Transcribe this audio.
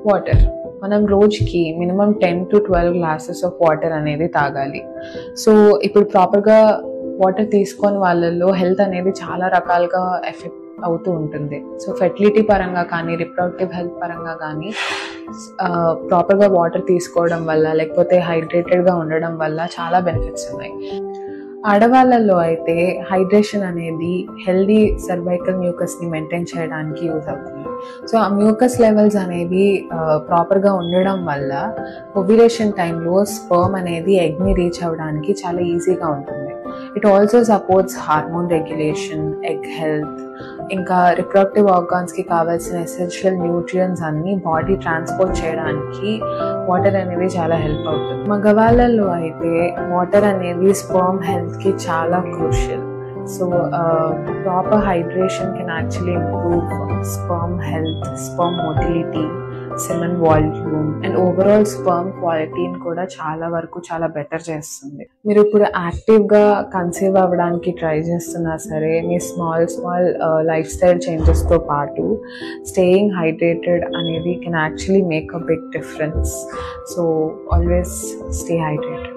Water మనం రోజుకి minimum 10 to 12 glasses of water అనేది తాగాలి. సో ఇప్పుడు ప్రాపర్గా వాటర్ తీసుకొని వాళ్ళల్లో హెల్త్ అనేది చాలా రకాలుగా ఎఫెక్ట్ అవుతూ ఉంటుంది. సో ఫెర్టిలిటీ పరంగా కానీ రిప్రొడక్టివ్ హెల్త్ పరంగా కానీ ప్రాపర్గా వాటర్ తీసుకోవడం వల్ల లేకపోతే హైడ్రేటెడ్గా ఉండడం వల్ల చాలా బెనిఫిట్స్ ఉన్నాయి. ఆడవాళ్ళల్లో అయితే హైడ్రేషన్ అనేది హెల్దీ సర్వైకల్ మ్యూకస్ని మెయింటైన్ చేయడానికి యూజ్ అవుతుంది. సో ఆ మ్యూకస్ లెవెల్స్ అనేవి ప్రాపర్గా ఉండడం వల్ల ఓవ్యులేషన్ టైంలో స్పర్మ్ అనేది ఎగ్ని రీచ్ అవ్వడానికి చాలా ఈజీగా ఉంటుంది. It also supports hormone regulation, egg health, ఇంకా రిప్రొడక్టివ్ ఆర్గాన్స్కి కావాల్సిన ఎసెన్షియల్ న్యూట్రియంట్స్ అన్ని బాడీ ట్రాన్స్పోర్ట్ చేయడానికి వాటర్ అనేది చాలా హెల్ప్ అవుతుంది. మగవాళ్ళల్లో అయితే వాటర్ అనేది స్పర్మ్ హెల్త్కి చాలా crucial. So proper hydration can actually improve sperm health, sperm motility, semen volume and overall sperm quality ని కూడా చాలా వరకు చాలా బెటర్ చేస్తుంది. మీరు ఇప్పుడు యాక్టివ్గా కన్సీవ్ అవ్వడానికి ట్రై చేస్తున్నా సరే మీ స్మాల్ లైఫ్ స్టైల్ చేంజెస్తో పాటు స్టేయింగ్ హైడ్రేటెడ్ అనేది can actually make a big difference. So always stay hydrated.